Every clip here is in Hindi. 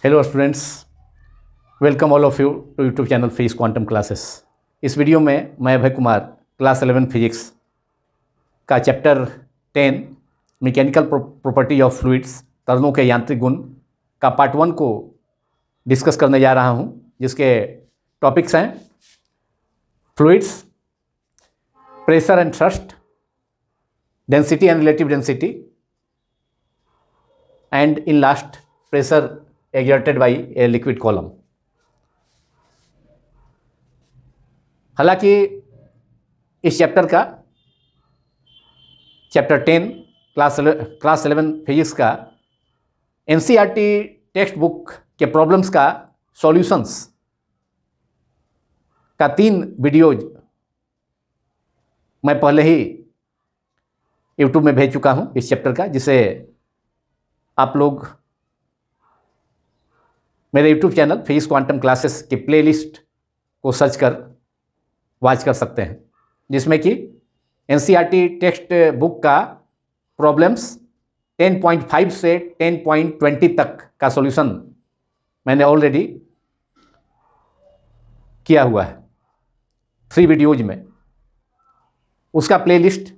Hello students, welcome all of you to YouTube channel physics quantum classes. इस वीडियो में मैं अभय कुमार क्लास 11 फिजिक्स का chapter 10 mechanical property of fluids तरलों के यांत्रिक गुण का पार्ट 1 को डिस्कस करने जा रहा हूं, जिसके टॉपिक्स हैं fluids, pressure and thrust, density and relative density, and in last pressure exerted by a liquid column। हालांकि इस चैप्टर 10 क्लास 11 फिजिक्स का एनसीईआरटी टेक्स्ट बुक के प्रॉब्लम्स का सॉल्यूशंस का 3 वीडियोज मैं पहले ही यूट्यूब में भेज चुका हूं इस चैप्टर का, जिसे आप लोग मेरे YouTube channel physics quantum classes की प्लेलिस्ट को सर्च कर वॉच कर सकते हैं, जिसमें कि एनसीईआरटी टेक्स्ट बुक का प्रॉब्लम्स 10.5 से 10.20 तक का सॉल्यूशन मैंने ऑलरेडी किया हुआ है 3 वीडियोज में। उसका प्लेलिस्ट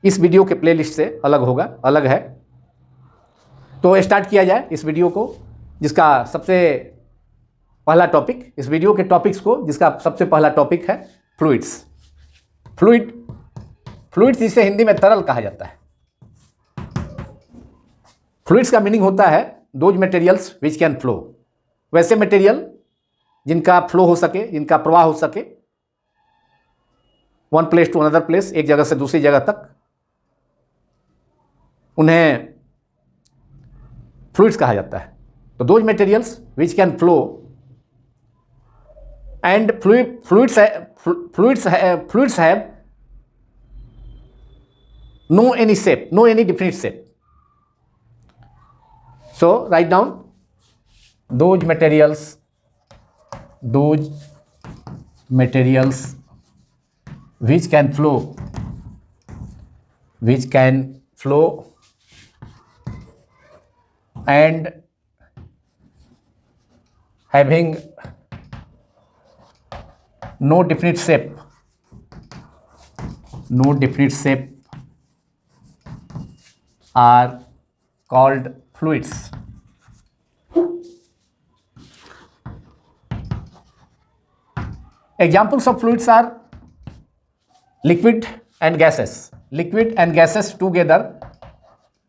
इस वीडियो के प्लेलिस्ट से अलग है। तो स्टार्ट किया जाए इस वीडियो को, जिसका सबसे पहला टॉपिक, इस वीडियो के टॉपिक्स को जिसका सबसे पहला टॉपिक है फ्लूइड्स। फ्लूइड्स जिसे हिंदी में तरल कहा जाता है। फ्लूइड्स का मीनिंग होता है those materials which can flow, वैसे मटेरियल जिनका फ्लो हो सके, जिनका प्रवाह हो सके one place to another place, एक जगह से दूसरी जगह तक, उन्हें फ्लूइड्स कहा जाता है। तो those materials which can flow and fluids have no any shape, no any definite shape. So write down those materials which can flow and having no definite shape are called fluids। Examples of fluids are liquid and gases. Liquid and gases together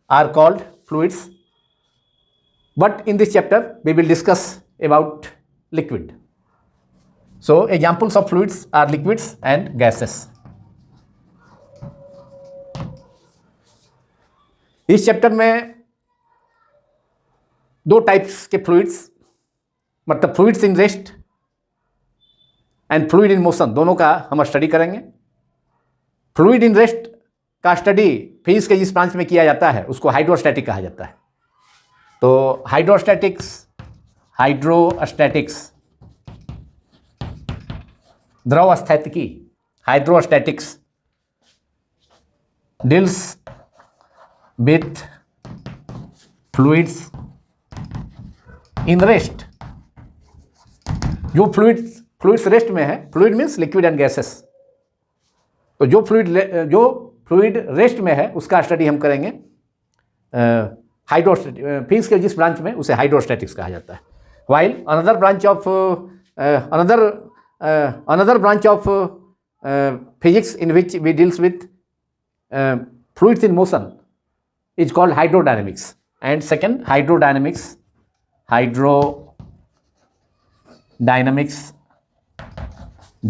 are called fluids, but in this chapter we will discuss about liquid. So examples of fluids are liquids and gases। इस चैप्टर में 2 टाइप्स के फ्लूइड्स, मतलब fluids in rest and fluid in motion, दोनों का हम स्टडी करेंगे। फ्लूइड इन रेस्ट का स्टडी फिजिक्स के जिस ब्रांच में किया जाता है उसको हाइड्रोस्टैटिक कहा जाता है। तो हाइड्रोस्टैटिक्स द्रव स्थैतिकी, hydrostatics deals with fluids in rest. जो फ्लूइड्स रेस्ट में है, fluid means liquid and gases, तो जो फ्लूइड रेस्ट में है उसका स्टडी हम करेंगे हाइड्रोस्टैटिक। फिजिक्स के जिस ब्रांच में उसे हाइड्रोस्टैटिक्स कहा जाता है। While another branch of physics in which we deals with fluids in motion is called hydrodynamics. And second hydrodynamics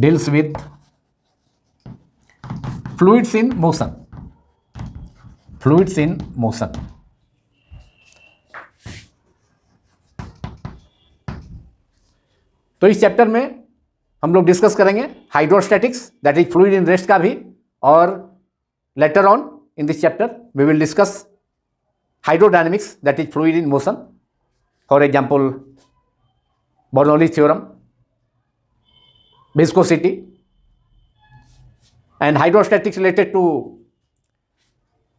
deals with fluids in motion। तो इस चैप्टर में हम लोग डिस्कस करेंगे hydrostatics, that is fluid in rest का भी, और later on in this chapter we will discuss hydrodynamics, that is fluid in motion. For example Bernoulli's theorem, viscosity, and hydrostatics related to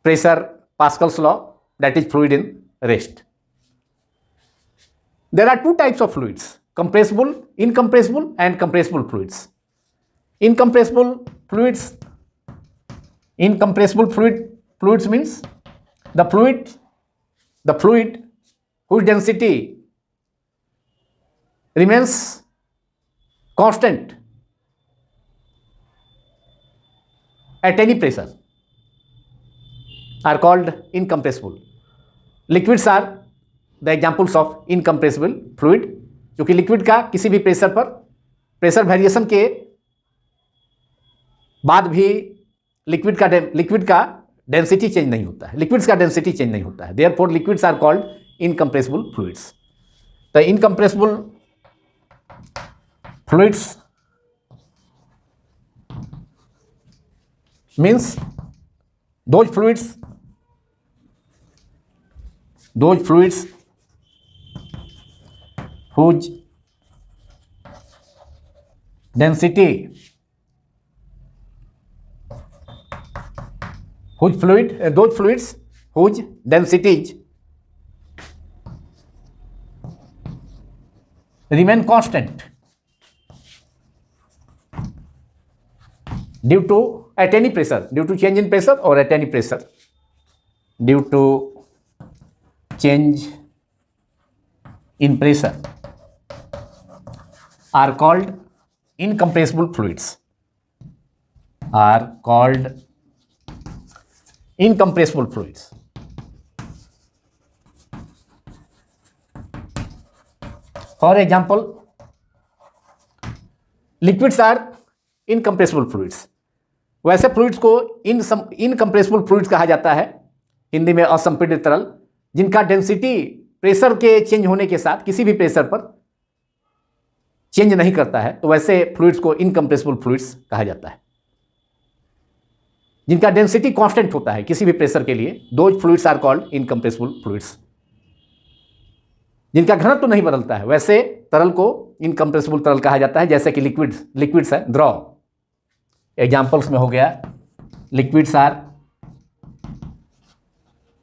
pressure, Pascal's law, that is fluid in rest। There are two types of fluids: compressible, incompressible, and compressible fluids. Incompressible fluids, fluids means the fluid whose density remains constant at any pressure are called incompressible. Liquids are the examples of incompressible fluid, क्योंकि लिक्विड का किसी भी प्रेशर पर प्रेशर वेरिएशन के बाद भी लिक्विड का डेंसिटी चेंज नहीं होता है, लिक्विड्स का डेंसिटी चेंज नहीं होता है. Therefore liquids are called incompressible fluids. The incompressible fluids means those fluids whose density those fluids whose densities remain constant due to at any pressure, due to change in pressure or at any pressure, due to change in pressure are called incompressible fluids, are called incompressible fluids. For example, liquids are incompressible fluids. वैसे फ्लूइड्स को इनकम्प्रेसिबल फ्लूइड्स कहा जाता है, हिंदी में असंपीड़ित तरल, जिनका डेंसिटी प्रेशर के चेंज होने के साथ किसी भी प्रेशर पर चेंज नहीं करता है, तो वैसे फ्लूइड्स को इनकम्प्रेसिबल फ्लूइड्स कहा जाता है. जिनका डेंसिटी कांस्टेंट होता है किसी भी प्रेशर के लिए, those fluids are called incompressible fluids. जिनका घनत्व तो नहीं बदलता है, वैसे तरल को इनकम्प्रेसिबल तरल कहा जाता है, जैसे कि लिक्विड्स है, द्रव. एग्जाम्पल्स में हो गया, liquids are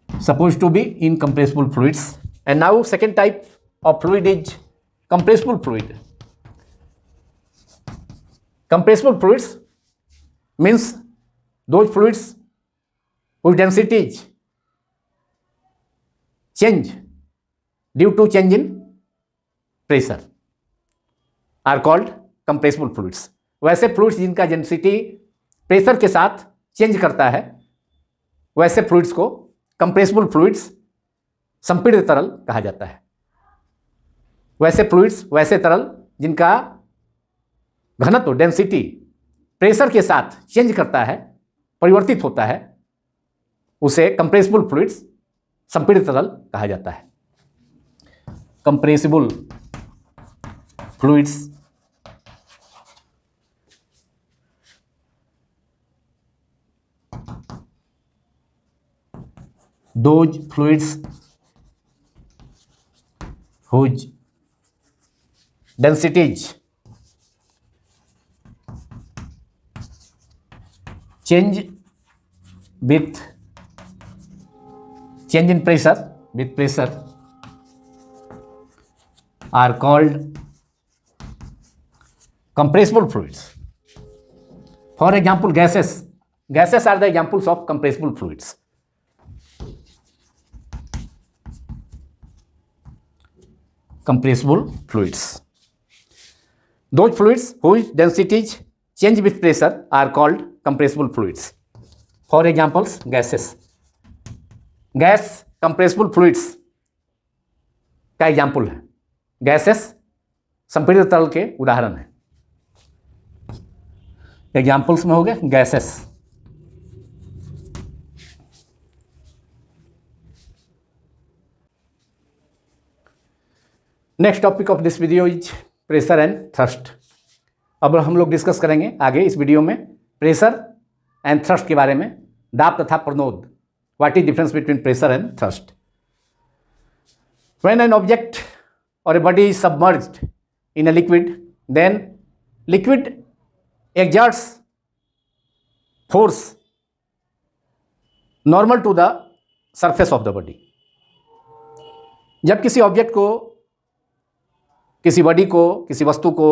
suppose to be incompressible fluids. And now second type of fluid is compressible fluid. Compressible fluids means those fluids whose densities change due to change in pressure are called compressible fluids. वैसे फ्लूइड्स जिनका डेंसिटी प्रेशर के साथ चेंज करता है, वैसे फ्लूइड्स को कंप्रेसिबल फ्लूइड्स, संपीड़ित तरल कहा जाता है. वैसे फ्लूइड्स, वैसे तरल जिनका घनत्व डेंसिटी प्रेशर के साथ चेंज करता है, परिवर्तित होता है, उसे कंप्रेसिबल फ्लूइड्स, संपीड़ित तरल कहा जाता है. Compressible fluids those fluids whose densities change with change in pressure, with pressure, are called compressible fluids. For example, gases are the examples of compressible fluids. Compressible fluids, those fluids whose densities change with pressure are called compressible fluids. For examples, gases. Gas compressible fluids का एग्जाम्पल है. गैसेस संपीड़ित तरल के उदाहरण है. एग्जाम्पल्स में हो गए gases. Next topic of this video is pressure and thrust. अब हम लोग डिस्कस करेंगे आगे इस वीडियो में प्रेशर एंड थ्रस्ट के बारे में. दाब तथा प्रणोद, what is difference between pressure and thrust. When an object और a body is submerged in a liquid, then liquid exerts force normal to the surface of the body. जब किसी ऑब्जेक्ट को किसी बॉडी को, किसी वस्तु को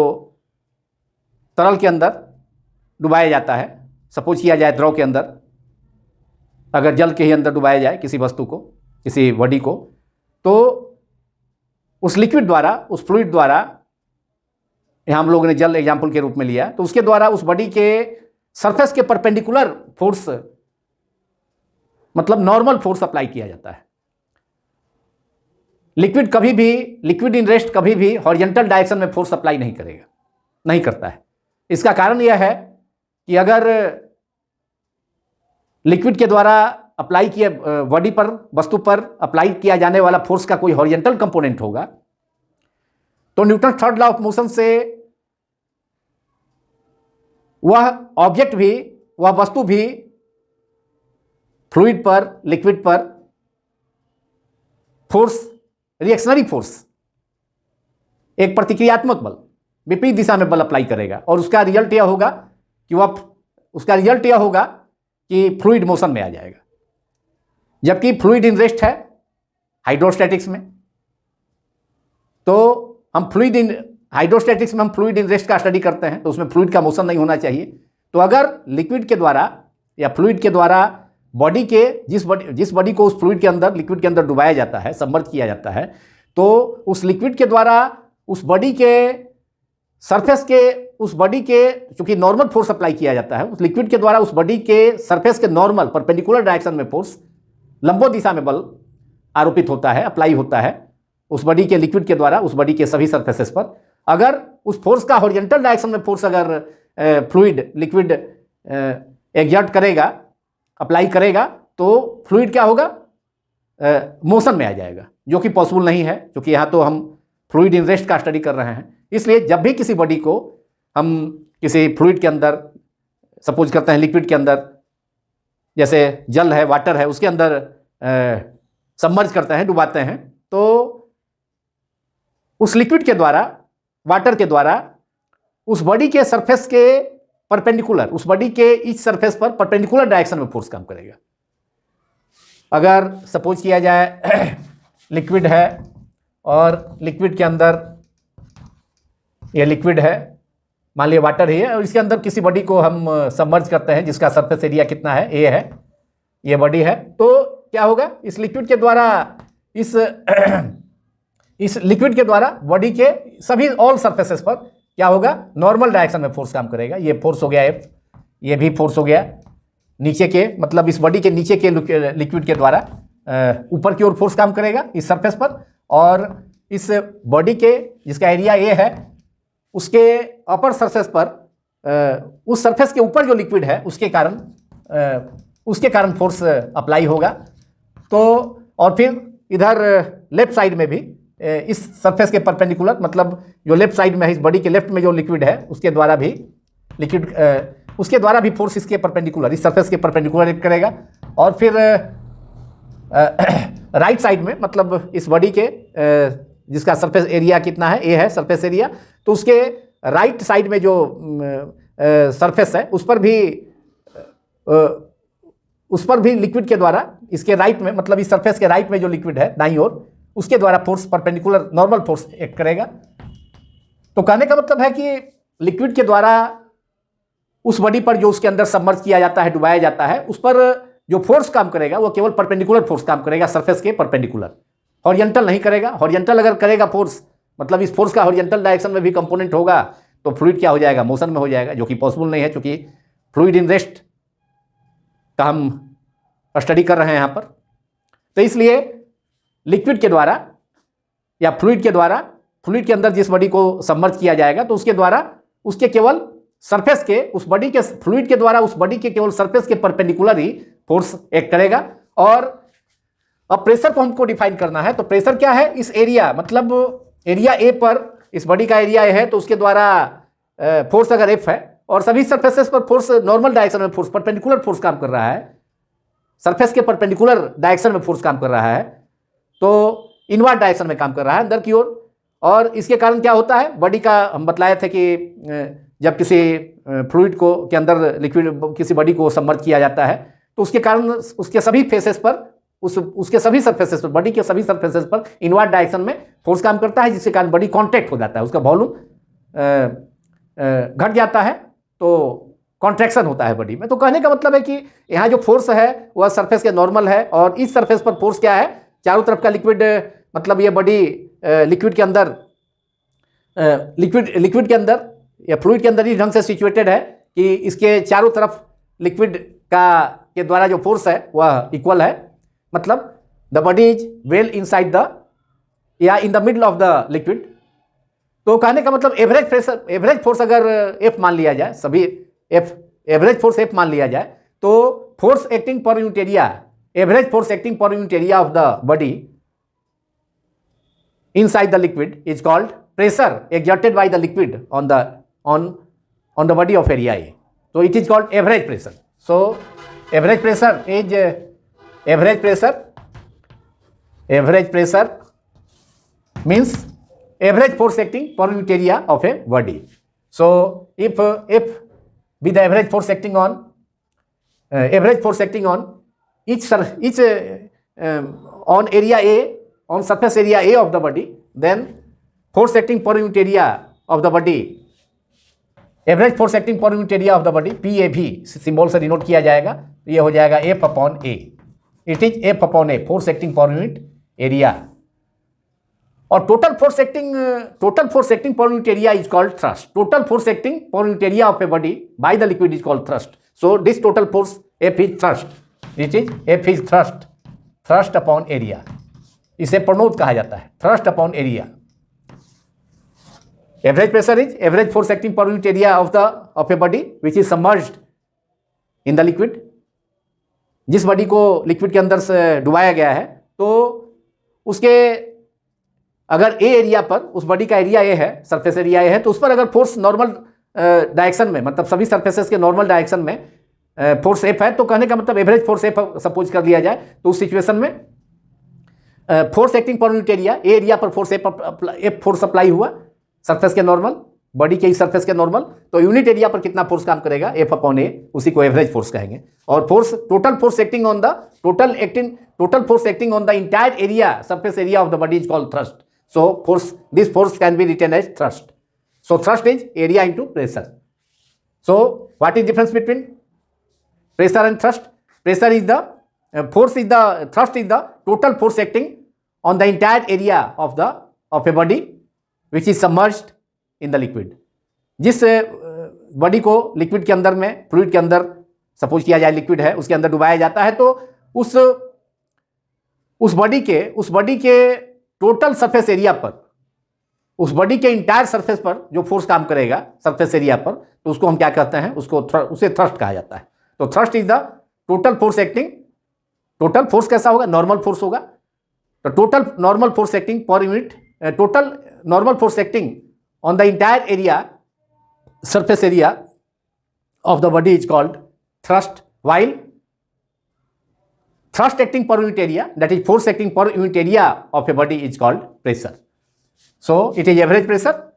तरल के अंदर डुबाया जाता है, सपोज किया जाए द्रव के अंदर, अगर जल के ही अंदर डुबाया जाए किसी वस्तु को, किसी बॉडी को, तो उस लिक्विड द्वारा, उस फ्लूइड द्वारा, यहाँ हम लोगों ने जल एग्जाम्पल के रूप में लिया, तो उसके द्वारा उस बॉडी के सरफेस के परपेंडिकुलर फोर्स, मतलब नॉर्मल फोर्स अप्लाई किया जाता है। लिक्विड कभी भी, लिक्विड इन रेस्ट कभी भी हॉरिजॉन्टल डायरेक्शन में फोर्स अप्लाई नहीं करेगा, नहीं करता है। इसका कारण यह है कि अगर लिक्विड के द्वारा अप्लाई किए बॉडी पर, वस्तु पर अप्लाई किया जाने वाला फोर्स का कोई हॉरिजॉन्टल कंपोनेंट होगा, तो Newton third law of motion से वह ऑब्जेक्ट भी, वह वस्तु भी फ्लूइड पर, लिक्विड पर फोर्स, रिएक्शनरी फोर्स, एक प्रतिक्रियात्मक बल, विपरीत दिशा में बल अप्लाई करेगा, और उसका रिजल्ट यह होगा कि फ्लूइड मोशन में आ जाएगा। जबकि फ्लूइड इन रेस्ट है हाइड्रोस्टैटिक्स में, तो हम फ्लूइड इन हाइड्रोस्टैटिक्स में हम फ्लूइड इन रेस्ट का स्टडी करते हैं, तो उसमें फ्लूइड का मोशन नहीं होना चाहिए। तो अगर लिक्विड के द्वारा या फ्लूइड के द्वारा बॉडी के, जिस बॉडी को उस फ्लूइड के अंदर, लिक्विड के अंदर डुबाया जाता है, सबमर्ज किया जाता है, तो उस लिक्विड के द्वारा उस बॉडी के सरफेस के, उस बॉडी के, चूंकि नॉर्मल फोर्स अप्लाई किया जाता है, उस लिक्विड के द्वारा उस बॉडी के सरफेस के नॉर्मल परपेंडिकुलर डायरेक्शन में फोर्स, लंबो दिशा में बल आरोपित होता है, अप्लाई होता है उस बॉडी के, लिक्विड के द्वारा उस बॉडी के सभी सरफेसेस पर। अगर उस फोर्स का हॉरिजॉन्टल डायरेक्शन में फोर्स अगर फ्लूइड, लिक्विड एग्जर्ट करेगा, अप्लाई करेगा, तो फ्लूइड क्या होगा, मोशन में आ जाएगा, जो कि पॉसिबल नहीं है, क्योंकि यहाँ तो हम फ्लूइड इन रेस्ट का स्टडी कर रहे हैं। इसलिए जब भी किसी बॉडी को हम किसी फ्लूइड के अंदर, सपोज करते हैं लिक्विड के अंदर, जैसे जल है, वाटर है, उसके अंदर सबमर्ज करते हैं, डुबाते हैं, तो उस लिक्विड के द्वारा, वाटर के द्वारा उस बॉडी के सरफेस के परपेंडिकुलर, उस बॉडी के इस सरफेस पर परपेंडिकुलर डायरेक्शन में फोर्स काम करेगा। अगर सपोज किया जाए लिक्विड है और लिक्विड के अंदर, ये लिक्विड है, मान लिया वाटर ही है, और इसके अंदर किसी बॉडी को हम सबमर्ज करते हैं जिसका सरफेस एरिया कितना है, ए है, ये बॉडी है, तो क्या होगा, इस लिक्विड के द्वारा, इस लिक्विड के द्वारा बॉडी के सभी ऑल सरफेसेस पर क्या होगा, नॉर्मल डायरेक्शन में फोर्स काम करेगा। ये फोर्स हो गया एफ, ये भी फोर्स हो गया नीचे के, मतलब इस बॉडी के नीचे के लिक्विड के द्वारा ऊपर की ओर फोर्स काम करेगा इस सरफेस पर, और इस बॉडी के जिसका एरिया ए है उसके अपर सरफेस पर, उस सरफेस के ऊपर जो लिक्विड है उसके कारण फोर्स अप्लाई होगा। तो और फिर इधर लेफ्ट साइड में भी इस सरफेस के परपेंडिकुलर, मतलब जो लेफ्ट साइड में है, इस बॉडी के लेफ्ट में जो लिक्विड है उसके द्वारा भी उसके द्वारा भी फोर्स इसके परपेंडिकुलर, इस सरफेस के परपेंडिकुलर एक्ट करेगा। और फिर राइट साइड में, मतलब इस बॉडी के जिसका सरफेस एरिया कितना है, ए है सरफेस एरिया, तो उसके राइट साइड में जो सरफेस है उस पर भी लिक्विड के द्वारा, इसके राइट में, मतलब इस सरफेस के राइट में जो लिक्विड है दाईं ओर, उसके द्वारा force perpendicular normal force act करेगा। तो कहने का मतलब है कि लिक्विड के द्वारा उस बॉडी पर जो उसके अंदर सबमर्ज किया जाता है, डुबाया जाता है, उस पर जो फोर्स काम करेगा वो केवल परपेंडिकुलर फोर्स काम करेगा, सरफेस के परपेंडिकुलर, हॉरिजॉन्टल नहीं करेगा। हॉरिजॉन्टल अगर करेगा फोर्स, मतलब इस फोर्स का हॉरिजॉन्टल डायरेक्शन में भी कंपोनेंट होगा, तो फ्लूइड क्या हो जाएगा, मोशन में हो जाएगा, जो कि पॉसिबल नहीं है, क्योंकि फ्लूइड इन रेस्ट का हम स्टडी कर रहे हैं यहाँ पर। तो इसलिए लिक्विड के द्वारा या फ्लूइड के द्वारा, फ्लूइड के अंदर जिस बॉडी को सबमर्ज किया जाएगा, तो उसके द्वारा उसके केवल सरफेस के, उस बॉडी के, फ्लूइड के द्वारा उस बॉडी के केवल सरफेस के परपेंडिकुलर ही फोर्स एक्ट करेगा। और अब प्रेशर को हमको डिफाइन करना है, तो प्रेशर क्या है, इस एरिया, मतलब एरिया ए पर, इस बॉडी का एरिया ए है, तो उसके द्वारा फोर्स अगर एफ है और सभी सरफेसेस पर फोर्स नॉर्मल डायरेक्शन में फोर्स, परपेंडिकुलर फोर्स काम कर रहा है, सरफेस के परपेंडिकुलर डायरेक्शन में फोर्स काम कर रहा है, तो इनवर्ड डायरेक्शन में काम कर रहा है अंदर की ओर। और इसके कारण क्या होता है, बॉडी का हम बतलाए थे कि जब किसी फ्लूइड को के अंदर लिक्विड, किसी बॉडी को सबमर्ज किया जाता है, तो उसके कारण उसके सभी फेसेस पर उसके सभी सरफेसेस पर, बॉडी के सभी सरफेसेस पर इनवर्ड डायरेक्शन में फोर्स काम करता है, जिसके कारण बॉडी कॉन्ट्रैक्ट हो जाता है, उसका वॉल्यूम घट जाता है, तो कॉन्ट्रैक्शन होता है बॉडी में। तो कहने का मतलब है कि यहाँ जो फोर्स है वह सरफेस के नॉर्मल है, और इस सरफेस पर फोर्स क्या है, चारों तरफ का लिक्विड, मतलब ये बॉडी लिक्विड के अंदर लिक्विड के अंदर या फ्लूइड के अंदर इस ढंग से सिचुएटेड है कि इसके चारों तरफ लिक्विड के द्वारा जो फोर्स है वह इक्वल है, मतलब the body is well inside the या in the middle of the liquid. तो कहने का मतलब एवरेज प्रेशर, एवरेज फोर्स अगर एफ मान लिया जाए, सभी एवरेज फोर्स एफ मान लिया जाए, तो force acting per unit area, average force acting per unit area of the body inside the liquid is called pressure exerted by the liquid on the body of area A. So it is called average pressure. So average pressure is average pressure means average force acting per unit area of a body. So if with the average force acting on each on area A, on surface area A of the body, then force acting per unit area of the body, average force acting per unit area of the body, PAV symbol से डिनोट किया जाएगा, तो ये हो जाएगा F upon A। It is F upon A, force acting per unit area. और total force acting per unit area is called thrust. Total force acting per unit area of a body by the liquid is called thrust. So this total force F is thrust, it is F is thrust upon area. इसे प्रणोद कहा जाता है, thrust upon area. Average pressure is average force acting per unit area of a body which is submerged in the liquid. जिस बॉडी को लिक्विड के अंदर से डुबाया गया है, तो उसके अगर ए एरिया पर, उस बॉडी का एरिया ए है, सरफेस एरिया ए है, तो उस पर अगर फोर्स नॉर्मल डायरेक्शन में, मतलब सभी सरफेसेस के नॉर्मल डायरेक्शन में फोर्स एफ है, तो कहने का मतलब एवरेज फोर्स एफ सपोज कर लिया जाए, तो उस सिचुएशन में force acting per unit area, A area पर फोर्स एफ फोर्स अप्लाई हुआ सरफेस के नॉर्मल, बॉडी के सरफेस के नॉर्मल, तो यूनिट एरिया पर कितना फोर्स काम करेगा, एफ अपॉन ए, उसी को एवरेज फोर्स कहेंगे। और force, total force acting on the entire area, surface area of the body is called thrust. So this force can be written as thrust. So thrust is area into pressure. So what is difference between pressure and thrust? Pressure is the thrust is the total force acting on the entire area of a body which is submerged in the liquid. जिस बॉडी को लिक्विड के अंदर में, फ्लूइड के अंदर सपोज किया जाए लिक्विड है, उसके अंदर डुबाया जाता है, तो उस बॉडी के टोटल सरफेस एरिया पर, उस बॉडी के इंटायर सरफेस पर जो फोर्स काम करेगा सरफेस एरिया पर, तो उसको हम क्या कहते हैं, उसे थ्रस्ट कहा जाता है। तो thrust is the total force acting. Total force कैसा होगा? नॉर्मल फोर्स होगा। तो total normal force acting per unit, total normal force acting on the entire area, surface area of the body is called thrust, while thrust acting per unit area, that is force acting per unit area of a body, is called pressure. So it is average pressure,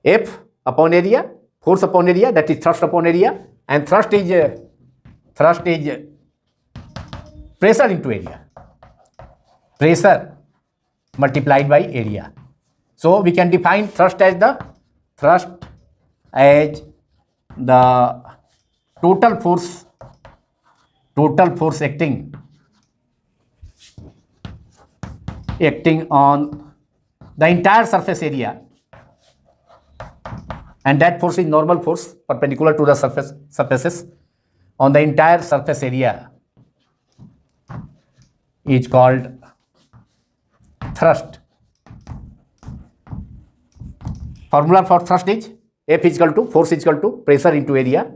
F upon area, force upon area, that is thrust upon area, and thrust is pressure into area, pressure multiplied by area. So we can define thrust as the total force acting on the entire surface area, and that force is normal force perpendicular to the surfaces on the entire surface area is called thrust. Formula for thrust is F is equal to force is equal to pressure into area,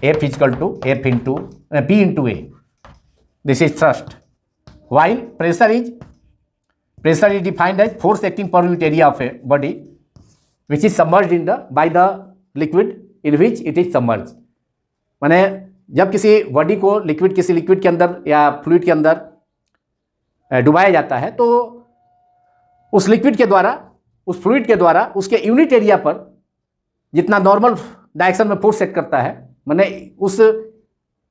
F is equal to F into P into A. This is thrust. While pressure is defined as force acting per unit area of a body which is submerged by the liquid in which it is submerged. माने जब किसी बॉडी को किसी लिक्विड के अंदर या फ्लूइड के अंदर डुबाया जाता है, तो उस लिक्विड के द्वारा, उस फ्लूइड के द्वारा उसके यूनिट एरिया पर जितना नॉर्मल डायरेक्शन में फोर्स सेट करता है, माने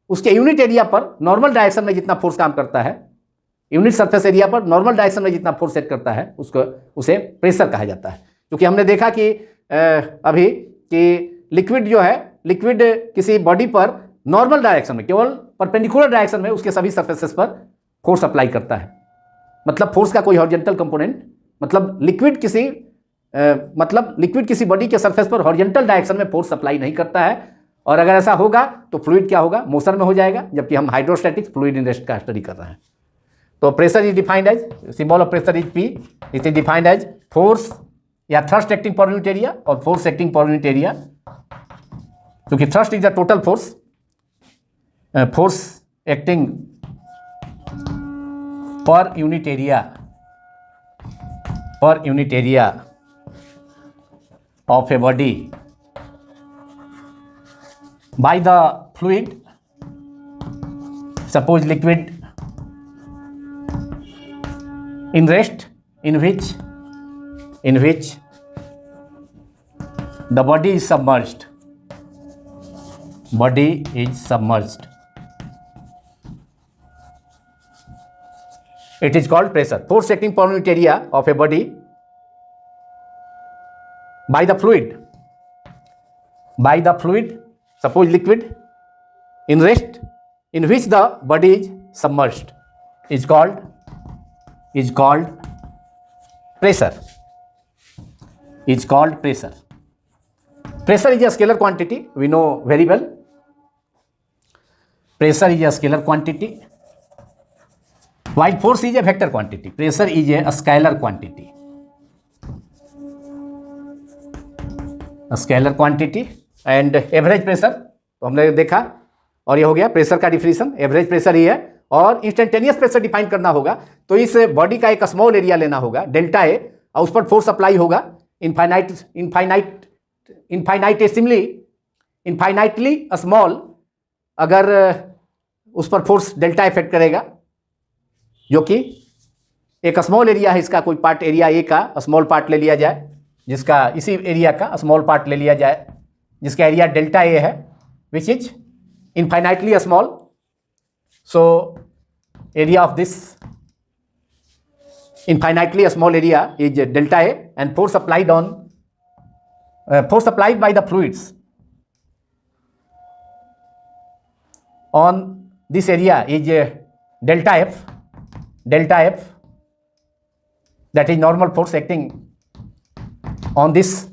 उसके यूनिट एरिया पर नॉर्मल डायरेक्शन में जितना फोर्स काम करता है, यूनिट सरफेस एरिया पर नॉर्मल डायरेक्शन में जितना फोर्स एक्ट करता है उसको उसे प्रेशर कहा जाता है। क्योंकि हमने देखा कि अभी कि लिक्विड जो है, लिक्विड किसी बॉडी पर नॉर्मल डायरेक्शन में, केवल परपेंडिकुलर डायरेक्शन में उसके सभी सरफेसेस पर फोर्स अप्लाई करता है। मतलब फोर्स का कोई हॉरिजॉन्टल कंपोनेंट, मतलब लिक्विड किसी बॉडी के सरफेस पर हॉरिजॉन्टल डायरेक्शन में फोर्स अप्लाई नहीं करता है। और अगर ऐसा होगा तो फ्लूइड क्या होगा, मोशन में हो जाएगा, जबकि हम हाइड्रोस्टैटिक्स फ्लूइड इन रेस्ट का स्टडी कर रहे हैं। तो pressure is defined as, symbol of pressure is P, it is defined as force या thrust acting per unit area और force acting per unit area. क्योंकि thrust is the total force, force acting per unit area of a body by the fluid, suppose liquid in rest, in which the body is submerged. It is called pressure. Force acting per unit area of a body by the fluid, suppose liquid in rest, in which the body is submerged, is called pressure. Pressure is a scalar quantity, we know very well. Pressure is a scalar quantity while force is a vector quantity. Pressure is a scalar quantity. Scalar quantity and average pressure तो हमने देखा, और ये हो गया प्रेशर का डिफिनीशन, एवरेज प्रेशर ही है। और इंस्टेंटेनियस प्रेशर डिफाइन करना होगा तो इस बॉडी का एक स्मॉल एरिया लेना होगा डेल्टा ए, और उस पर फोर्स अप्लाई होगा इनफाइनाइटली स्मॉल, अगर उस पर फोर्स डेल्टा इफेक्ट करेगा, जो कि एक स्मॉल एरिया है, इसका कोई पार्ट एरिया ए का स्मॉल पार्ट ले लिया जाए, जिसका इसी एरिया का स्मॉल पार्ट ले लिया जाए, जिसका एरिया डेल्टा ए है, which is infinitely small. So area of this infinitely small area is delta A and force applied by the fluids on this area is delta F, that is normal force acting on this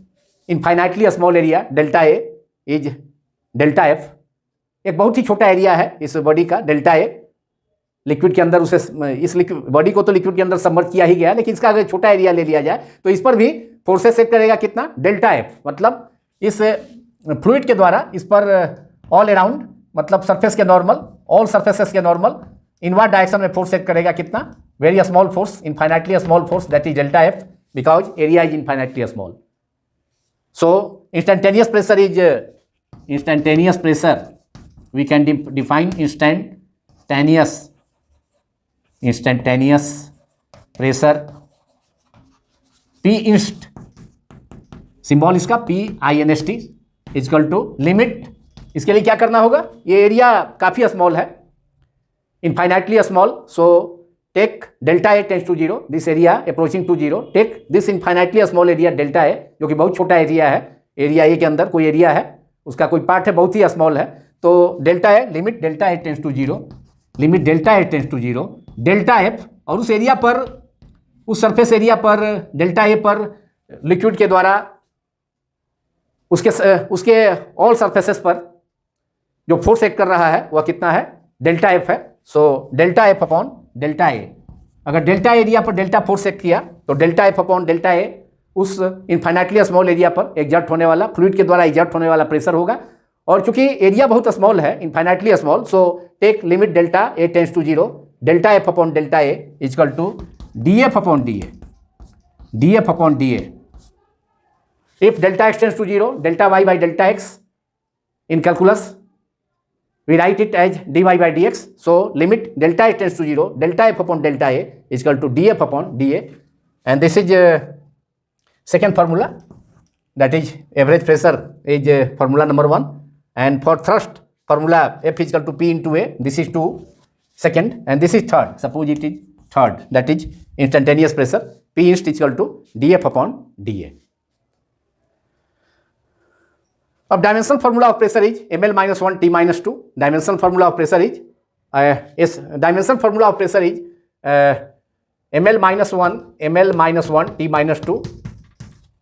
infinitely small area delta A is delta F। एक बहुत ही छोटा एरिया है इस बॉडी का डेल्टा ए, लिक्विड के अंदर उसे, इस बॉडी को तो लिक्विड के अंदर सबमर्ज किया ही गया, लेकिन इसका अगर छोटा एरिया ले लिया जाए तो इस पर भी फोर्सेस एक्ट करेगा कितना, डेल्टा एफ। मतलब इस फ्लूइड के द्वारा इस पर ऑल अराउंड, मतलब सरफेस के नॉर्मल, ऑल सरफेसेस के नॉर्मल इनवर्ड डायरेक्शन में फोर्स एक्ट करेगा कितना, very small force, infinitely small force, that is delta F, because area is infinitely small. So instantaneous pressure we can define instantaneous pressure, P inst, symbol इसका PINST is equal to limit. इसके लिए क्या करना होगा, ये एरिया काफ़ी स्मॉल है, infinitely small, so take delta A tends to zero, this area approaching to zero, take this infinitely small area delta A, जो कि बहुत छोटा एरिया है, एरिया ए के अंदर कोई एरिया है, उसका कोई पार्ट है बहुत ही स्मॉल है, तो delta A, limit delta A tends to zero, limit delta A tends to zero, delta F, और उस एरिया पर, उस सरफेस एरिया पर डेल्टा ए पर लिक्विड के द्वारा उसके ऑल सरफेसेस पर जो फोर्स एक्ट कर रहा है वह कितना है, डेल्टा एफ है। So delta F upon delta A, अगर डेल्टा एरिया पर डेल्टा फोर्स एक्ट किया तो delta F upon delta A उस इनफाइनाइटली स्मॉल एरिया पर एग्जर्ट होने वाला, फ्लूइड के द्वारा एग्जर्ट होने वाला प्रेशर होगा। और चूंकि एरिया बहुत स्मॉल है, infinitely small, so take limit delta A tends to zero, delta F upon delta A equal to D F upon D A, D F upon D A. If delta X tends to zero, delta Y by delta X, in calculus we write it as dy by dx, so limit delta x tends to 0, delta f upon delta a is equal to df upon da, and this is second formula, that is average pressure is formula number 1, and for thrust formula f is equal to p into a, this is 2 second and this is third, suppose it is third, that is instantaneous pressure, P inst equal to dF upon dA. अब dimensional formula of pressure is ml-1 T-2. Dimensional formula of pressure is dimensional formula of pressure is ml-1 T-2.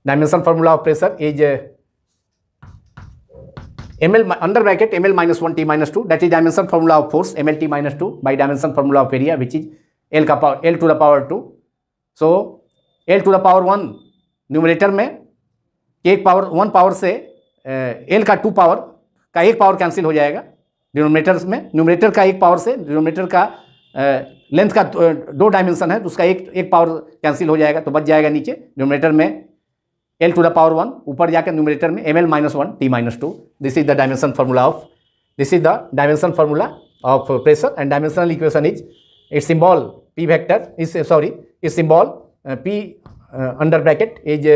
Dimensional formula of pressure is ml under bracket ml-1 T-2. that is dimension formula of force ml-T-2 by dimension formula of area which is L to the power 2. so L to the power 1 numerator में एक पावर 1 पावर से L का 2 पावर का एक पावर कैंसिल हो जाएगा डिनोमिनेटर में. न्यूमरेटर का एक पावर से डिनोमिनेटर का लेंथ का 2 डायमेंशन है तो उसका एक पावर कैंसिल हो जाएगा तो बच जाएगा नीचे डिनोमिनेटर में L to the power 1, ऊपर जाकर न्यूमरेटर में ml-1 T-2. This is the dimension formula of pressure and dimensional equation is its symbol P vector is इस symbol P under bracket is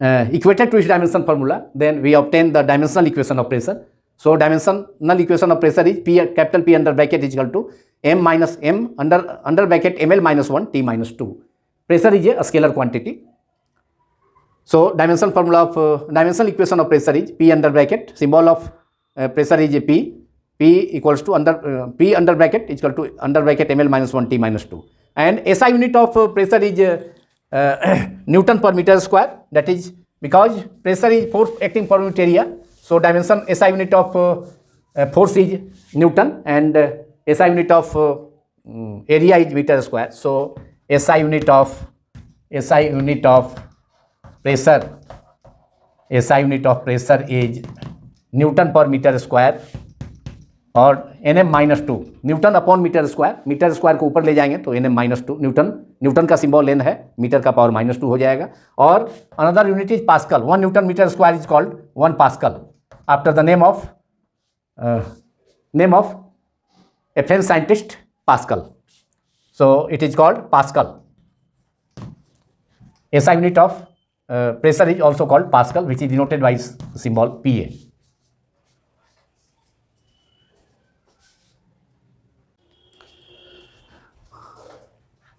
equated to its dimension formula. Then we obtain the dimensional equation of pressure. So dimensional equation of pressure is capital P under bracket is equal to m minus m under bracket ml-1 T-2. Pressure is a scalar quantity. So dimensional formula of dimensional equation of pressure is P under bracket, symbol of pressure is P equals to P under bracket is equal to under bracket ml-1 T-2. And SI unit of pressure is Newton per meter square. That is because pressure is force acting per unit area. So dimension SI unit of force is Newton and SI unit of area is meter square. So SI unit of pressure is Newton per meter square और Nm-2 Newton upon metre square को ऊपर ले जाएंगे तो Nm-2 न्यूटन का सिंबल N है, मीटर का पावर -2 हो जाएगा. और another unit is pascal. 1 newton metre square is called 1 pascal after the name of a French scientist Pascal. So it is called pascal. SI unit of pressure is also called Pascal, which is denoted by symbol Pa.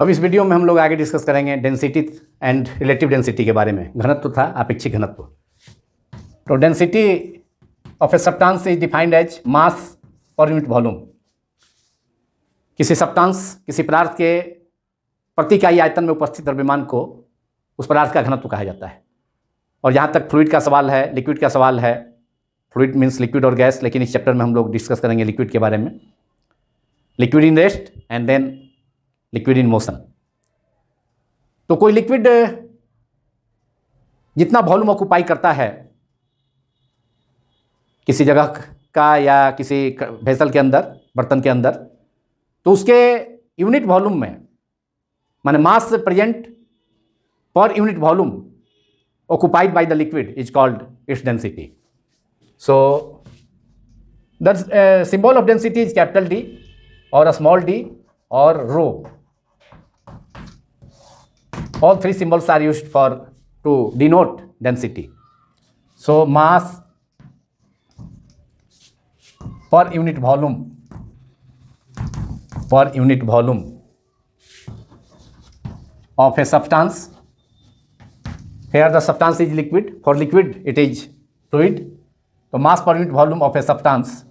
अब इस वीडियो में हम लोग आगे डिस्कस करेंगे डेंसिटी एंड रिलेटिव डेंसिटी के बारे में. घनत्व था अपेक्षित घनत्व. तो density of a substance is defined as mass per unit volume. किसी सब्सटेंस किसी पदार्थ के प्रति इकाई आयतन में उपस्थित द्रव्यमान को उस पदार्थ का घनत्व कहा जाता है. और जहाँ तक फ्लूइड का सवाल है, लिक्विड का सवाल है, फ्लूइड मीन्स लिक्विड और गैस, लेकिन इस चैप्टर में हम लोग डिस्कस करेंगे लिक्विड के बारे में. Liquid in rest and then liquid in motion. तो कोई लिक्विड जितना वॉल्यूम ऑक्यूपाई करता है किसी जगह का या किसी वेसल के अंदर, बर्तन के अंदर, तो उसके यूनिट वॉल्यूम में माने मास प्रेजेंट पर unit volume occupied by the liquid is called its density. So the symbol of density is capital D or a small d or rho. All three symbols are used to denote density. So mass per unit volume of a substance. Here the substance is liquid. For liquid it is fluid. So mass per unit volume of a substance.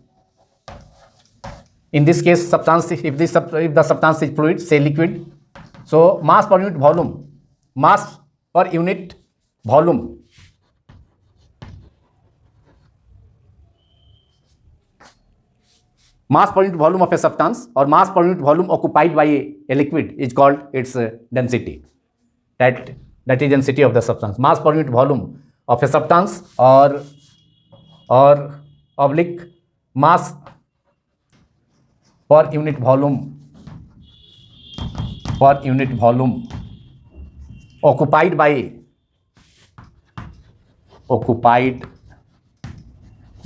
In this case, substance, if the substance is fluid, say liquid. So mass per unit volume of a substance or mass per unit volume occupied by a liquid is called its density. That is density of the substance. Mass per unit volume of a substance or oblique mass per unit volume occupied by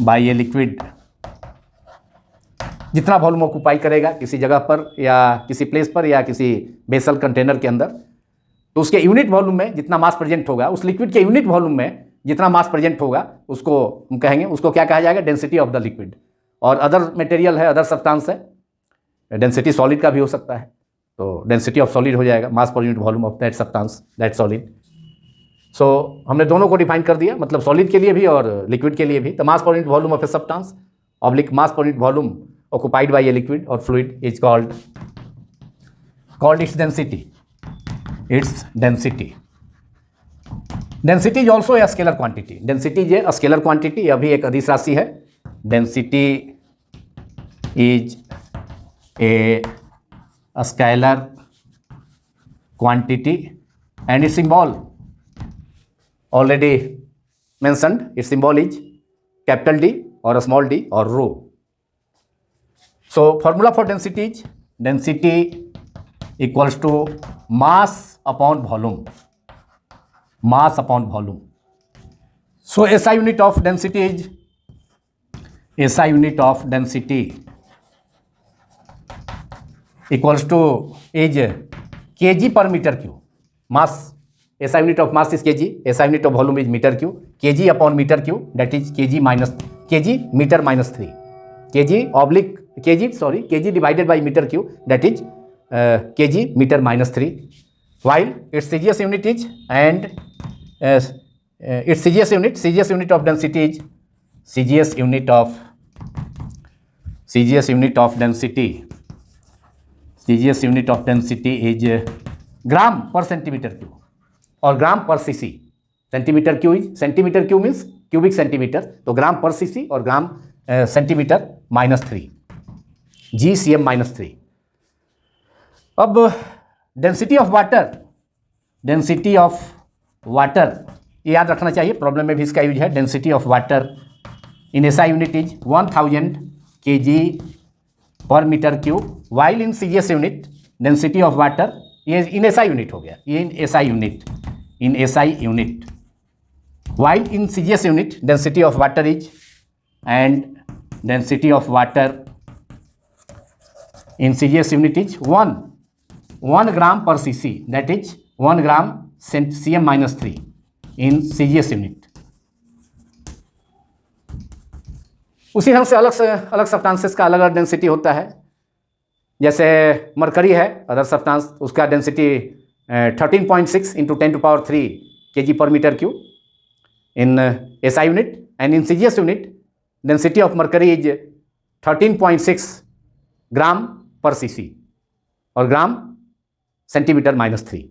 a liquid. जितना वॉल्यूम ऑक्यूपाई करेगा किसी जगह पर या किसी प्लेस पर या किसी बेसल कंटेनर के अंदर, तो उसके यूनिट वॉल्यूम में जितना मास प्रेजेंट होगा, उस लिक्विड के यूनिट वॉल्यूम में जितना मास प्रेजेंट होगा, उसको हम कहेंगे, उसको क्या कहा जाएगा? Density of the liquid. और अदर मटेरियल है, अदर सब्सटेंस है, डेंसिटी सॉलिड का भी हो सकता है. तो डेंसिटी ऑफ सॉलिड हो जाएगा, mass per unit volume of that substance that solid. So हमने दोनों को डिफाइन कर दिया, मतलब सॉलिड के लिए भी और लिक्विड के लिए भी। The mass per unit volume of a substance oblique mass per unit volume occupied by a liquid or fluid is called its density. Its density. Density is also a scalar quantity. Density is a scalar quantity. यह भी एक अदिश राशि है. Density is a scalar quantity and its symbol already mentioned. Its symbol is capital D or a small d or rho. So formula for density is density equals to mass upon volume. Mass upon volume. So SI unit of density is SI unit of density equals to is kg per meter cube. Mass SI unit of mass is kg. SI unit of volume is meter cube. Kg upon meter cube, that is kg meter minus 3. kg divided by meter cube, that is kg meter minus 3, while its CGS unit is and its CGS unit of density is CGS unit of density is gram per centimeter cube or gram per cc. Centimeter cube means cubic centimeter, तो gram per cc और gram सेंटीमीटर -3, GCM -3। अब डेंसिटी ऑफ वाटर ये याद रखना चाहिए, प्रॉब्लम में भी इसका यूज है। Density of water in SI unit is 1000 kg per metre cube, while in CGS unit density of water, ये इन SI यूनिट हो गया, ये in SI unit, while in CGS unit density of water is and density of water in CGS unit is 1 gram per cc, that is 1 gram cm minus 3 in CGS unit। उसी ढंग से अलग सब्सटेंसेस का अलग अलग डेंसिटी होता है। जैसे मरकरी है अदर सब्सटेंस, उसका density 13.6 into 10⁻³ kg per meter cube in SI unit, and in CGS unit density of mercury is 13.6 gram per cc और gram centimetre -3।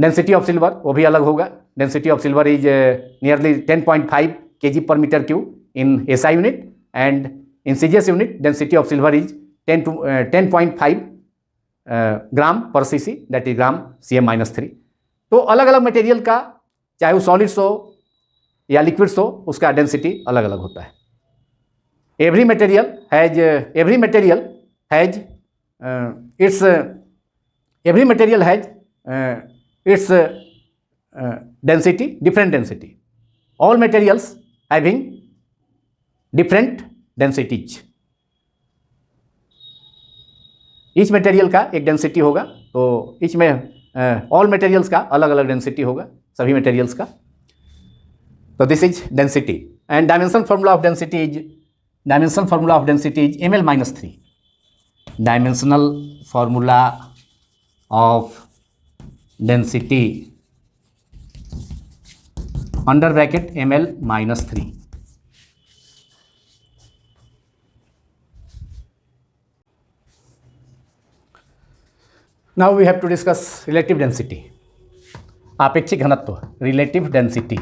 Density of silver वो भी अलग होगा। Density of silver is nearly 10.5 kg per meter cube in SI unit, and in CGS unit density of silver is 10.5 ग्राम पर cc, that is gram CM -3। तो अलग अलग मटेरियल का, चाहे वो सॉलिड्स हो या लिक्विड्स हो, उसका डेंसिटी अलग अलग होता है। Every material has its density, different density. All materials having different densities. Each material का एक डेंसिटी होगा, तो ईच में ऑल मटेरियल्स का अलग अलग डेंसिटी होगा, सभी मटेरियल्स का। तो this is density and dimension formula of density is ml -3। Dimensional formula of density under bracket ml -3। Now we have to discuss relative density, आपेक्षिक घनत्व, relative density.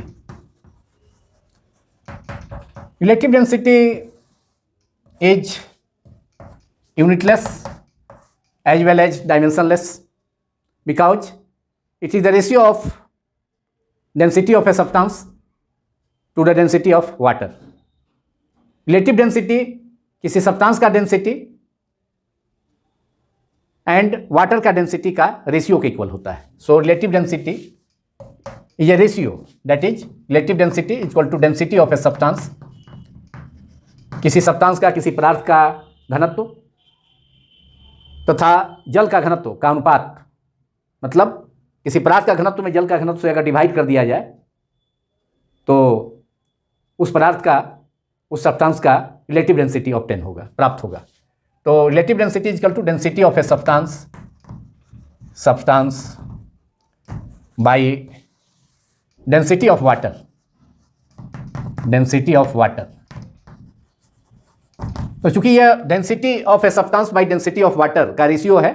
Relative density is unitless as well as dimensionless because it is the ratio of density of a substance to the density of water. Relative density किसी सब्सटेंस का डेंसिटी एंड वाटर का डेंसिटी का रेशियो के इक्वल होता है। So relative density is a ratio, that is relative density equal to density of a substance, किसी सब्सटेंस का, किसी पदार्थ का घनत्व तथा जल का घनत्व का अनुपात। मतलब किसी पदार्थ का घनत्व में जल का घनत्व से अगर डिवाइड कर दिया जाए तो उस पदार्थ का, उस सब्सटेंस का रिलेटिव डेंसिटी ऑब्टेन होगा, प्राप्त होगा। तो relative density is equal to density of a substance by density of water, तो चूंकि यह density of a substance by density of water का रेशियो है,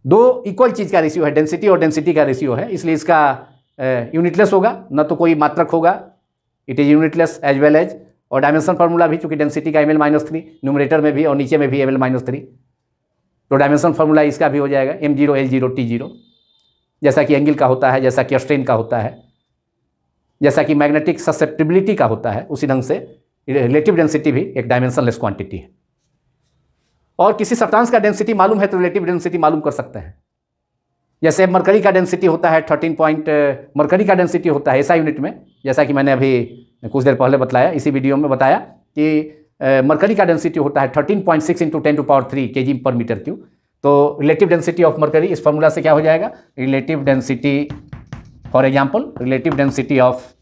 दो इक्वल चीज का रेशियो है, डेंसिटी और डेंसिटी का रेशियो है, इसलिए इसका यूनिटलेस होगा, न तो कोई मात्रक होगा, it is unitless as well as, और डायमेंशन फार्मूला भी चूंकि डेंसिटी का ml-3 न्यूमरेटर में भी और नीचे में भी ml-3, तो डायमेंशन फार्मूला इसका भी हो जाएगा m0 l0 t0, जैसा कि एंगल का होता है, जैसा कि स्ट्रेन का होता है, जैसा कि मैग्नेटिक ससेप्टिबिलिटी का होता है, उसी ढंग से रिलेटिव डेंसिटी भी एक डायमेंशनलेस क्वांटिटी है। और किसी सब्सटेंस का डेंसिटी मालूम है तो रिलेटिव डेंसिटी मालूम कर सकते हैं। जैसे मरकरी का डेंसिटी होता है 13 पॉइंट, मरकरी का डेंसिटी होता है ऐसा यूनिट में, जैसा कि मैंने अभी कुछ देर पहले बताया, इसी वीडियो में बताया कि मरकरी का डेंसिटी होता है 13.6 into 10⁻³ kg per metre cube. तो रिलेटिव डेंसिटी ऑफ मरकरी इस फार्मूला से क्या हो जाएगा, relative density, for example relative density of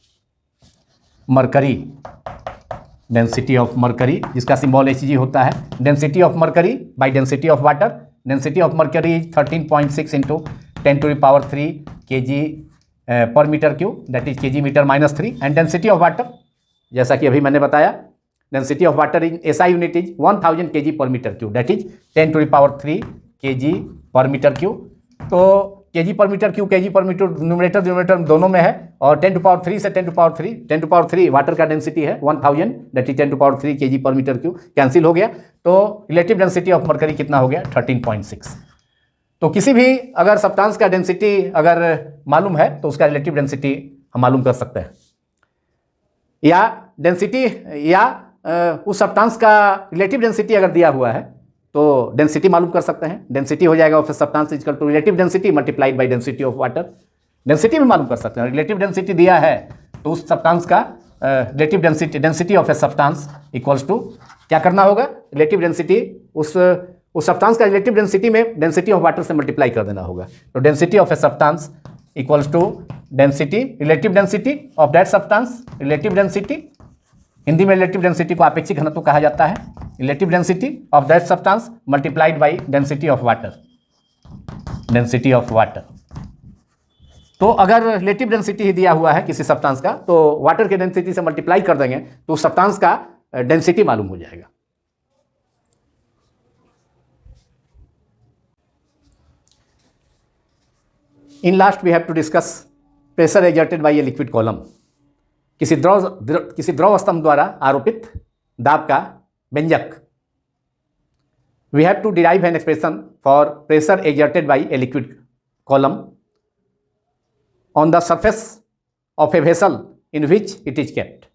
mercury, जिसका सिंबल Hg होता है, density of mercury by density of water, density of mercury is 13.6 into 10⁻³ kg per metre cube, that is kg मीटर-3, एंड डेंसिटी ऑफ वाटर, जैसा कि अभी मैंने बताया, density of water in SI unit is 1000 kg per metre cube, that is 10⁻³ kg per metre cube. तो kg per metre cube, kg per metre numerator denominator दोनों में है, और 10⁻³ से 10⁻³ वाटर का डेंसिटी है 1000, that is 10⁻³ kg per metre cube, cancel हो गया, तो रिलेटिव डेंसिटी ऑफ मरकरी कितना हो गया 13.6। तो किसी भी अगर सब्सटेंस का डेंसिटी अगर मालूम है तो उसका रिलेटिव डेंसिटी हम मालूम कर सकते हैं, या डेंसिटी या उस सब्सटेंस का रिलेटिव डेंसिटी अगर दिया हुआ है तो डेंसिटी मालूम कर सकते हैं। डेंसिटी हो जाएगा of substance is equal to relative density multiplied by density of water. Density भी मालूम कर सकते हैं, रिलेटिव डेंसिटी दिया है तो उस सब्सटेंस का relative density of a substance equals to क्या करना होगा, रिलेटिव डेंसिटी उस सब्सटेंस का रिलेटिव डेंसिटी में डेंसिटी ऑफ वाटर से मल्टीप्लाई कर देना होगा। तो density of a substance equals to density, relative density of that substance, relative density, Hindi में रिलेटिव डेंसिटी को आपेक्षिक घनत्व कहा जाता है, relative density of that substance multiplied by density of water, तो अगर रिलेटिव डेंसिटी ही दिया हुआ है किसी सब्सटेंस का तो वाटर के डेंसिटी से मल्टीप्लाई कर देंगे तो उस सब्सटेंस का डेंसिटी मालूम हो जाएगा। In last we have to discuss pressure exerted by a liquid column. किसी द्रव स्तंभ द्वारा आरोपित दाब का व्यंजक। We have to derive an expression for pressure exerted by a liquid column on the surface of a vessel in which it is kept.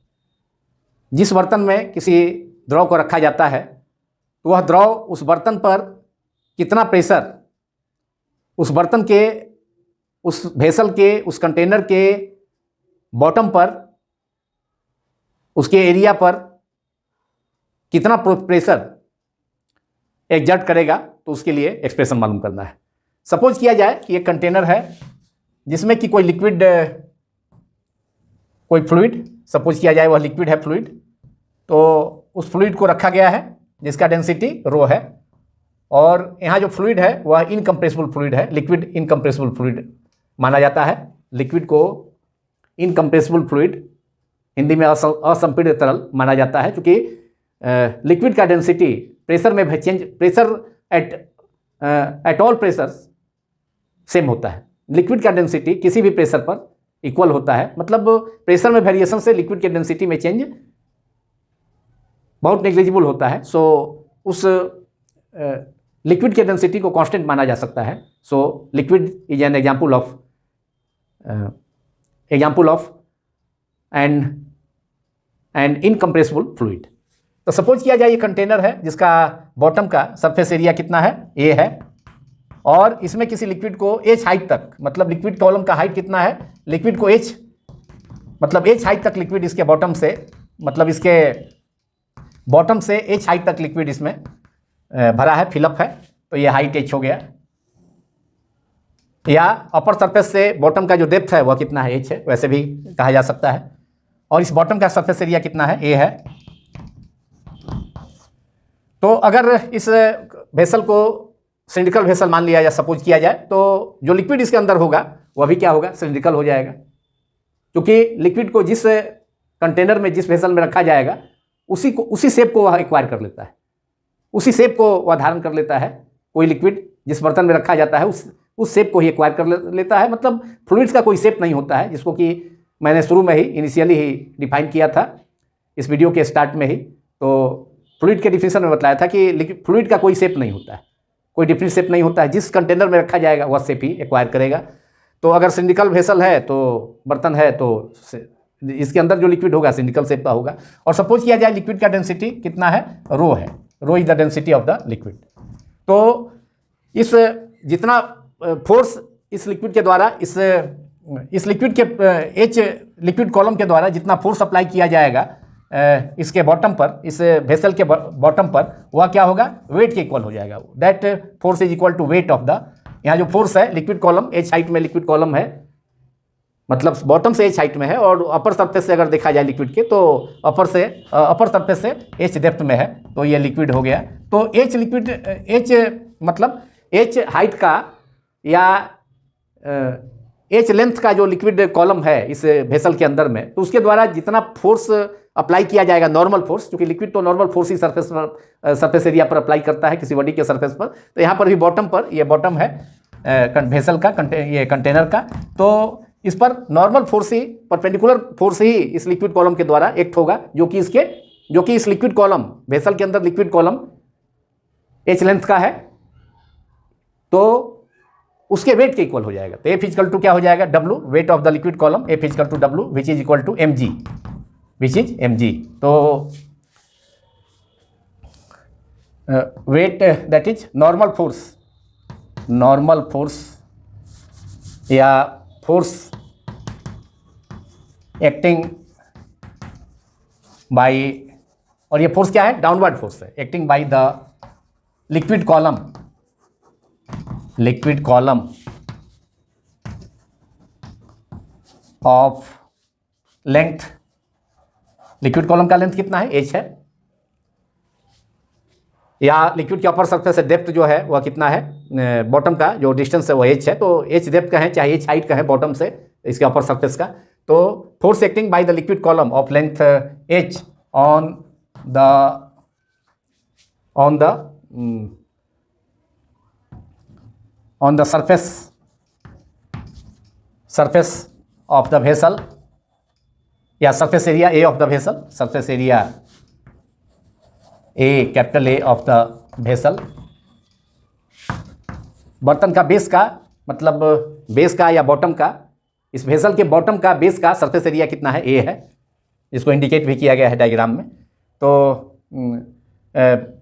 जिस बर्तन में किसी द्रव को रखा जाता है तो वह द्रव उस बर्तन पर कितना प्रेशर उस बर्तन के, उस वेसल के, उस कंटेनर के बॉटम पर, उसके एरिया पर कितना प्रेशर एक्सर्ट करेगा, तो उसके लिए एक्सप्रेशन मालूम करना है। सपोज किया जाए कि एक कंटेनर है जिसमें कि कोई लिक्विड, कोई फ्लूइड, सपोज किया जाए वह लिक्विड है, फ्लूइड, तो उस फ्लूइड को रखा गया है जिसका डेंसिटी रो है, और यहाँ जो फ्लूइड है वह इनकम्प्रेसिबल फ्लूइड है, लिक्विड इनकम्प्रेसिबल फ्लूइड माना जाता है। लिक्विड को इनकम्प्रेसिबल फ्लूइड, हिंदी में असंपीड़ित तरल माना जाता है, क्योंकि लिक्विड का डेंसिटी प्रेशर में change, pressure at all pressure same होता है। लिक्विड का डेंसिटी किसी भी प्रेशर पर इक्वल होता है, मतलब प्रेशर में वेरिएशन से लिक्विड के डेंसिटी में चेंज बहुत नेग्लिजिबल होता है। सो उस लिक्विड के डेंसिटी को कांस्टेंट माना जा सकता है। So liquid is an example of an incompressible fluid. तो सपोज किया जाए ये कंटेनर है जिसका बॉटम का सरफेस एरिया कितना है, ए है, और इसमें किसी लिक्विड को h हाइट तक, मतलब लिक्विड कॉलम का हाइट कितना है, लिक्विड को h, मतलब h हाइट तक लिक्विड इसके बॉटम से, मतलब इसके बॉटम से h हाइट तक लिक्विड इसमें भरा है, फिलअप है, तो ये हाइट h हो गया। या अपर सरफेस से बॉटम का जो डेप्थ है वह कितना है, h है, वैसे भी कहा जा सकता है। और इस बॉटम का सरफेस एरिया कितना है, a है। तो अगर इस वेसल को सिलिंड्रिकल वेसल मान लिया या सपोज किया जाए तो जो लिक्विड इसके अंदर होगा वह भी क्या होगा, सिलिंड्रिकल हो जाएगा, क्योंकि लिक्विड को जिस कंटेनर में, जिस वेसल में रखा जाएगा उसी शेप को वह एक्वायर कर लेता है, उसी शेप को वह धारण कर लेता है। कोई लिक्विड जिस बर्तन में रखा जाता है उस शेप को ही एक्वायर कर लेता है। मतलब फ्लूइड्स का कोई शेप नहीं होता है, जिसको कि मैंने शुरू में ही इनिशियली ही डिफाइन किया था इस वीडियो के स्टार्ट में ही। तो फ्लूइड के डिफिनेशन में बताया था कि फ्लूइड का कोई शेप नहीं होता है, कोई डिफरेंट शेप नहीं होता है, जिस कंटेनर में रखा जाएगा वह शेप ही एक्वायर करेगा। तो अगर सिलिंड्रिकल वेसल है तो बर्तन है तो इसके अंदर जो लिक्विड होगा सिलिंड्रिकल शेप का होगा। और सपोज किया जाए लिक्विड का डेंसिटी कितना है, रो है, rho is the density of the liquid. तो इस जितना फोर्स इस लिक्विड के द्वारा इस लिक्विड के एच लिक्विड कॉलम के द्वारा जितना फोर्स अप्लाई किया जाएगा इसके बॉटम पर, इस वेसल के बॉटम पर, वह क्या होगा, वेट के इक्वल हो जाएगा। That force is equal to weight of the, यहाँ जो फोर्स है लिक्विड कॉलम एच हाइट में लिक्विड कॉलम है, मतलब बॉटम से एच हाइट में है, और अपर सरफेस से अगर देखा जाए लिक्विड के तो अपर सरफेस से एच डेप्थ में है, तो ये लिक्विड हो गया। तो एच लिक्विड, एच मतलब एच हाइट का या एच लेंथ का जो लिक्विड कॉलम है इस वेसल के अंदर में, तो उसके द्वारा जितना फोर्स अप्लाई किया जाएगा, नॉर्मल फोर्स, क्योंकि लिक्विड तो नॉर्मल फोर्स ही सरफेस एरिया पर अप्लाई करता है किसी बॉडी के सरफेस पर, तो यहाँ पर भी बॉटम पर, ये बॉटम है वेसल का, ये कंटेनर का, तो इस पर नॉर्मल फोर्स ही, परपेंडिकुलर फोर्स ही इस लिक्विड कॉलम के द्वारा एक्ट होगा, जो कि इस लिक्विड कॉलम, वेसल के अंदर लिक्विड कॉलम एच लेंथ का है, तो उसके वेट के इक्वल हो जाएगा। तो एफ इक्वल टू क्या हो जाएगा, W, weight of the liquid column, F equal to W which is equal to M G, which is M G. तो weight that is normal force या फोर्स एक्टिंग बाय, और ये फोर्स क्या है, डाउनवर्ड फोर्स है, acting by the liquid column of length, liquid column का लेंथ कितना है, एच है, या लिक्विड के अपर सरफेस से डेप्थ जो है वह कितना है, बॉटम का जो डिस्टेंस है वह एच है, तो एच डेप्थ का है चाहे एच हाइट का है बॉटम से इसके अपर सरफेस का। तो force acting by the liquid column of length H on the surface of the vessel या surface area A of the vessel, surface area A, capital A of the vessel, बर्तन का बेस का, मतलब बेस का या बॉटम का, इस वेसल के बॉटम का बेस का सरफेस एरिया कितना है, A है, इसको इंडिकेट भी किया गया है डायग्राम में। तो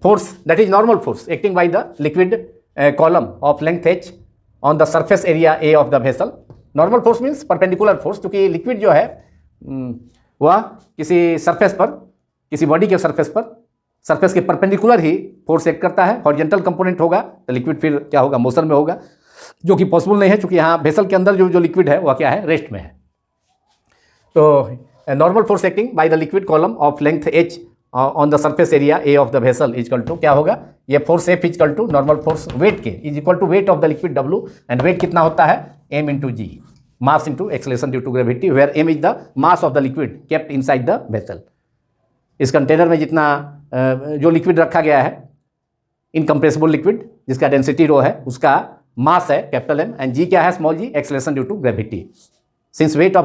force that is normal force acting by the liquid column of length h on the surface area A of the vessel. Normal force means perpendicular force, क्योंकि लिक्विड जो है वह किसी सरफेस पर, किसी बॉडी के सरफेस के परपेंडिकुलर ही फोर्स एक्ट करता है। हॉरिजॉन्टल कंपोनेंट होगा तो लिक्विड फिर क्या होगा, मोशन में होगा, जो कि पॉसिबल नहीं है, क्योंकि यहाँ वेसल के अंदर जो लिक्विड है वह क्या है, रेस्ट में है। तो normal force acting by the liquid column of length h on the surface area A of the vessel is equal to क्या होगा, ये force F is equal to normal force weight के is equal to weight of the liquid W, and weight कितना होता है, m into G, mass into acceleration due to gravity, where m is the mass of the liquid kept inside the vessel. इस कंटेनर में जितना जो लिक्विड रखा गया है, इनकम्प्रेसिबल लिक्विड जिसका डेंसिटी रो है, उसका मास है कैपिटल M, एंड जी क्या है, small g, acceleration due to gravity, since weight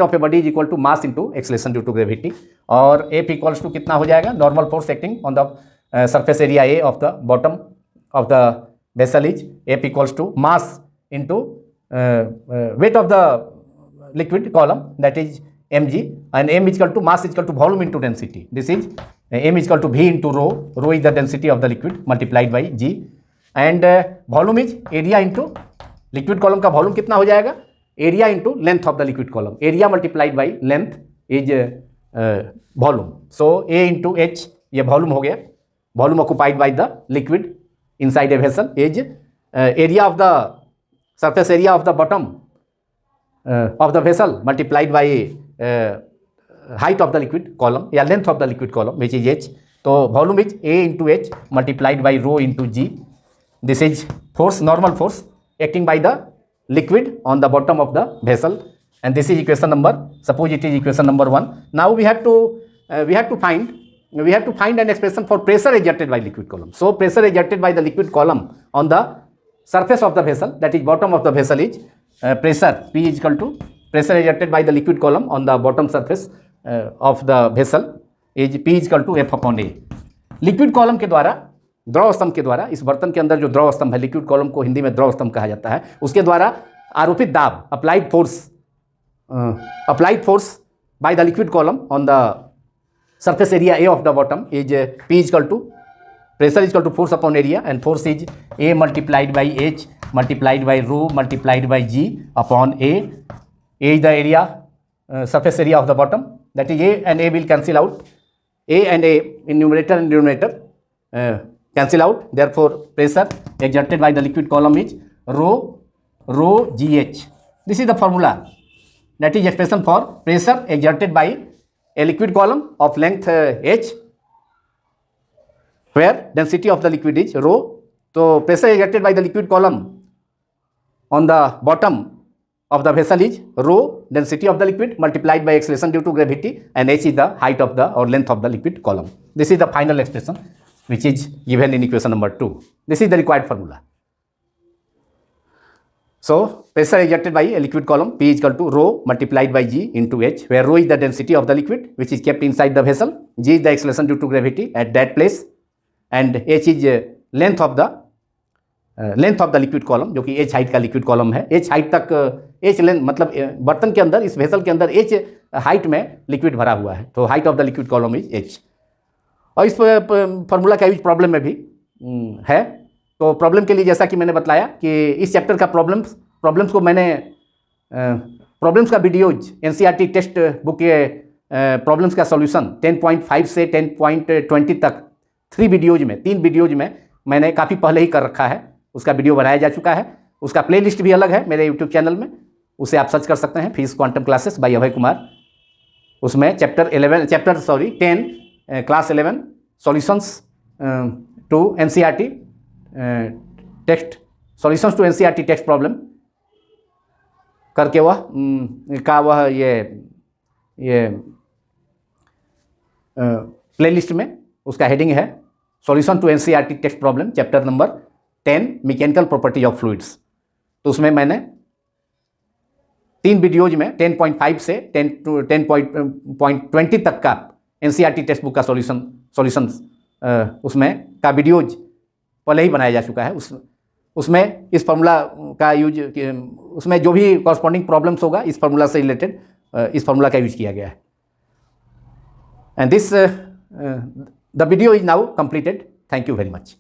of a body is equal to mass into acceleration due to gravity. और एफ इक्वल्स टू कितना हो जाएगा, normal force acting on the surface area A of the bottom of the vessel is F equals to mass into weight of the liquid column that is M g, and M is equal to mass is equal to volume into density, this is M is equal to V into rho is the density of the liquid multiplied by g, and volume is area into liquid column का वॉल्यूम कितना हो जाएगा, area into length of the liquid column, area multiplied by length is volume, so A into H ये वॉल्यूम हो गया, volume occupied by the liquid inside a vessel is area of the surface area of the bottom of the vessel multiplied by height of the liquid column या length of the liquid column which is H, तो volume is A into H multiplied by rho into G. This is force, normal force acting by the liquid on the bottom of the vessel. And this is equation number, suppose it is equation number 1. Now we have to find an expression for pressure exerted by liquid column. So pressure exerted by the liquid column on the surface of the vessel, that is bottom of the vessel, is pressure P is equal to pressure exerted by the liquid column on the bottom surface of the vessel is P is equal to F upon A. Liquid column के द्वारा, द्रव स्तंभ के द्वारा, इस बर्तन के अंदर जो द्रव स्तंभ है, लिक्विड कॉलम को हिंदी में द्रव स्तंभ कहा जाता है, उसके द्वारा आरोपित दाब, applied force by the liquid column on the surface area A of the bottom is P is equal to pressure is equal to force upon area, and force is A multiplied by H multiplied by rho multiplied by G upon A. A is the area, surface area of the bottom, that is A and A will cancel out. A and A in numerator and denominator cancel out. Therefore pressure exerted by the liquid column is rho GH. This is the formula. That is expression for pressure exerted by a liquid column of length h, where density of the liquid is rho. So pressure exerted by the liquid column on the bottom of the vessel is rho, density of the liquid, multiplied by acceleration due to gravity, and h is the height of the or length of the liquid column. This is the final expression which is given in equation number 2. This is the required formula. So pressure exerted by a liquid column, P is equal to rho multiplied by G into H, where rho is the density of the liquid which is kept inside the vessel, G is the acceleration due to gravity at that place, and H is length of the liquid column, जो कि H हाइट का लिक्विड कॉलम है. H हाइट तक, H लेंथ मतलब बर्तन के अंदर, इस वेसल के अंदर H हाइट में लिक्विड भरा हुआ है, तो height of the liquid column is H. और इस फॉर्मूला का यूज प्रॉब्लम में भी है. तो प्रॉब्लम के लिए जैसा कि मैंने बताया कि इस चैप्टर का प्रॉब्लम्स को मैंने प्रॉब्लम्स का वीडियोज एनसीईआरटी टेक्स्ट बुक के प्रॉब्लम्स का सॉल्यूशन 10.5 से 10.20 तक 3 वीडियोज में मैंने काफ़ी पहले ही कर रखा है. उसका वीडियो बनाया जा चुका है. उसका प्लेलिस्ट भी अलग है मेरे यूट्यूब चैनल में, उसे आप सर्च कर सकते हैं, physics quantum classes by Abhay Kumar. उसमें chapter 10 class 11 solutions to NCERT text, solutions to NCERT text problem करके वह ये प्लेलिस्ट में उसका हेडिंग है solution to NCERT text problem, chapter number 10 mechanical properties of fluids. तो उसमें मैंने 3 वीडियोज में 10.5 से 10.20 तक का एनसीईआरटी टेक्स्ट बुक का सॉल्यूशन उसमें का वीडियोज पहले ही बनाया जा चुका है. उसमें इस फार्मूला का यूज, उसमें जो भी कॉरस्पॉन्डिंग प्रॉब्लम्स होगा इस फार्मूला से रिलेटेड इस फार्मूला का यूज किया गया है. And this the video is now completed. Thank you very much.